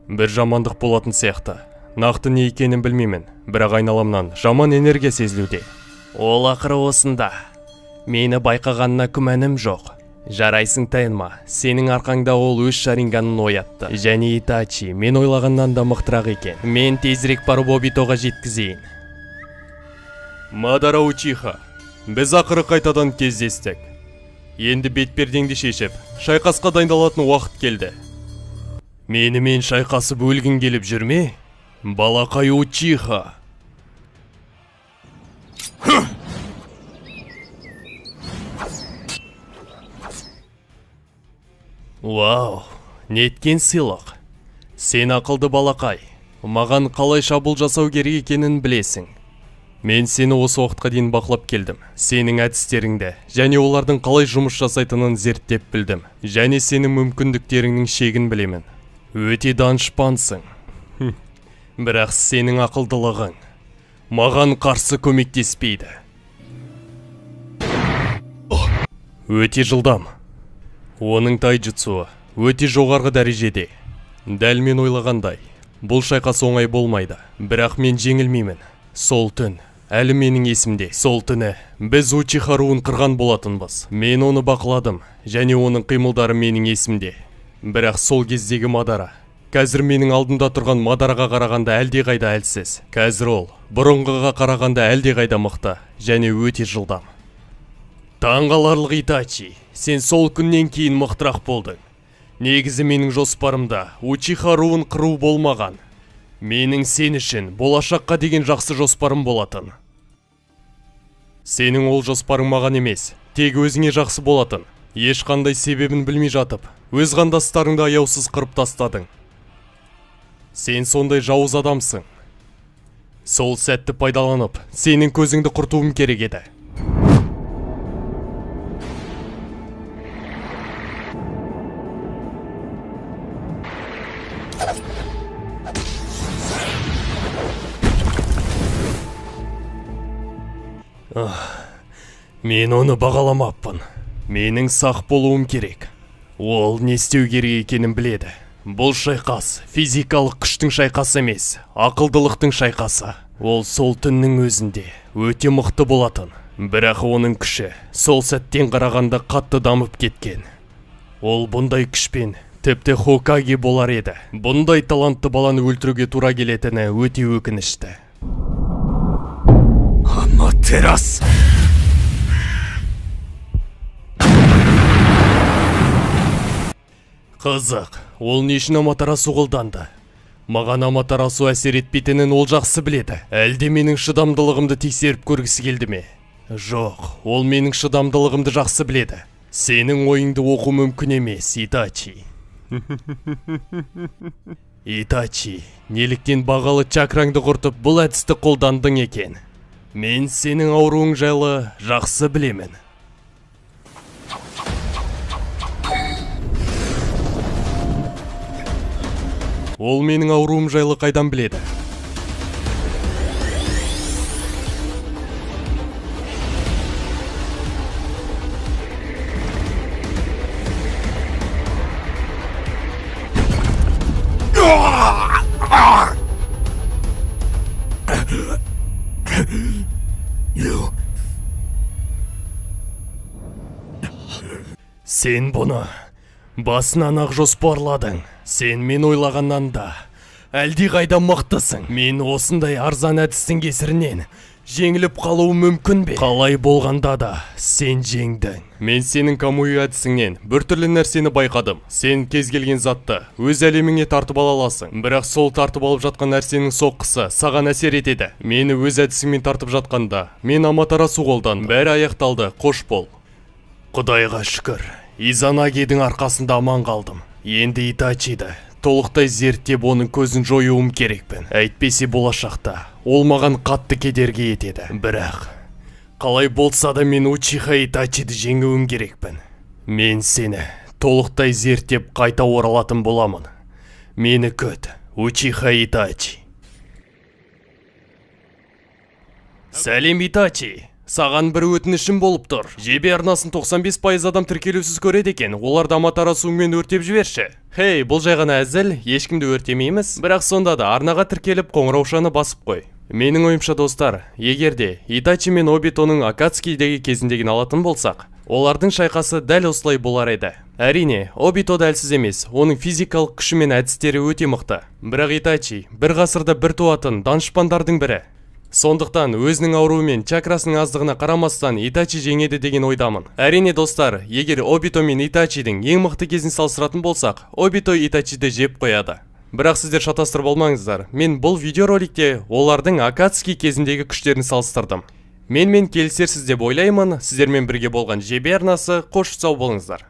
Бір жамандық болатын сияқты. Нақты не екенін білмеймін, бірақ айналамнан жаман энергия сезілуде. Ол ақыры осында. Мені байқағанына күмәнім жоқ. Жарайсың Тенма, сенің арқаңда ол өз шаринганын оятты. Және Итачи, мен ойлағаннан да мықтырақ екен. Мен тезірек барып Обитоға жеткізейін. Мадара Учиха, біз ақыры қайтадан кездестік. Енді бетпердеңді шешіп, шайқасқа дайындалатын уақыт келді. Менімен шайқасып өлгің келіп жүрме? Балақай Учиха. Вау, неткен сыйлық. Сен ақылды балақай. Маған қалай шабуыл жасау керек екенін білесің. Мен сені осы уақытқа дейін бақылап келдім. Сенің әдістеріңді және олардың қалай жұмыс жасайтынын зерттеп білдім. Және сенің мүмкіндіктеріңнің шегін білемін. Өте данышпансың. Бірақ сенің ақылдылығың маған қарсы көмектеспейді. Өте жылдам. Оның тайджутсуы өте жоғарғы дәрежеде. Дәл мен ойлағандай, бұл шайқас оңай болмайды. Бірақ мен жеңілмеймін. Сол түн әлі менің есімде. Сол түні біз Учиха руын қырған болатынбыз. Мен оны бақыладым, және оның қимылдары менің есімде. Бірақ сол кездегі Мадара қазір менің алдымда тұрған Мадараға қарағанда әлдеқайда әлсіз. Қазір ол бұрынғыға қарағанда әлдеқайда мықты және өте жылдам. Таңғаларлық Итачи, сен сол күннен кейін мықтырақ болдың. Негізі менің жоспарымда Учиха руын қыру болмаған. Менің сен үшін болашаққа деген жақсы жоспарым болатын. Сенің ол жоспарың маған емес, тек өзіңе жақсы болатын. Ешқандай себебін білмей жатып, өз қандастарыңды аяусыз қырып тастадың. Сен сондай жауыз адамсың. Сол сәтті пайдаланып, сенің көзіңді құртуым керек еді. Мен оны бағаламаппын. Менің сақ болуым керек. Ол не істеу керек екенін біледі. Бұл шайқас физикалық күштің шайқасы емес, ақылдылықтың шайқасы. Ол сол түннің өзінде өте мықты болатын. Бірақ оның күші сол сәттен қарағанда қатты дамып кеткен. Ол бұндай күшпен тіпті Хокаге болар еді. Бұндай талантты баланы өлтіруге тура келетіні өте өкінішті. Аматерас! Қызық, ол не үшін Аматерасу қолданды? Маған Аматерасу әсер етпейтінін ол жақсы біледі. Әлде менің шыдамдылығымды тексеріп көргісі келді ме? Жоқ, ол менің шыдамдылығымды жақсы біледі. Сенің ойыңды оқу мүмкін емес, Итачи. Итачи, неліктен бағалы чакраңды құртып бұл әдісті қолдандың екен? Мен сенің ауруың жайлы жақсы білемін. Ол менің ауруым жайлы қайдан біледі? Сен бұны басынан ақ жоспарладың. Сен мен ойлағаннан да әлдеқайда мықтысың. Мен осындай арзан әдістің кесірінен жеңіліп қалуы мүмкін бе? Қалай болғанда да сен жеңдің. Мен сенің Камуи әдісіңнен біртүрлі нәрсені байқадым. Сен кез келген затты өз әлеміңе тартып ала аласың. Бірақ сол тартып алып жатқан нәрсенің соққысы саған әсер етеді. Мені өз әдісіңмен тартып жатқанда мен Аматерасу қолдандым. Бәрі аяқталды, қош бол. Құдайға шүкір, Изанагидің арқасында аман қалдым. Енді Итачиді толықтай зерттеп оның көзін жоюым керекпін. Әйтпесе болашақта ол маған қатты кедергі етеді. Бірақ қалай болса да мен Учиха Итачиді жеңуім керекпін. Мен сені толықтай зерттеп қайта оралатын боламын. Мені күт, Учиха Итачи. Сәлем Итачи. Саған бір өтінішім болып тұр. Жебе арнасын 95% адам тіркелусіз көреді екен. Оларды Аматерасумен өртеп жіберші. Хей, бұл жай ғана әзіл, ешкімді өртемейміз, бірақ сонда да арнаға тіркеліп қоңыраушаны басып қой. Менің ойымша достар, егерде Итачи мен Обитоның Акацукидегі кезіндегін алатын болсақ, олардың шайқасы дәл осылай болар еді. Әрине, Обито дәлсіз емес, оның физикалық күші мен әдістері өте мықты. Бірақ Итачи бір ғасырда бір туатын данышпандардың бірі. Сондықтан өзінің ауруы мен чакрасының аздығына қарамастан Итачи жеңеді деген ойдамын. Әрине достар, егер Обито мен Итачидің ең мықты кезін салыстыратын болсақ, Обито Итачиді жеп қояды. Бірақ сіздер шатастырып болмаңыздар, мен бұл видеороликте олардың Акацуки кезіндегі күштерін салыстырдым. Мен келісерсіз деп ойлаймын, сіздермен бірге болған ЖБ арнасы, қош сау болыңыздар.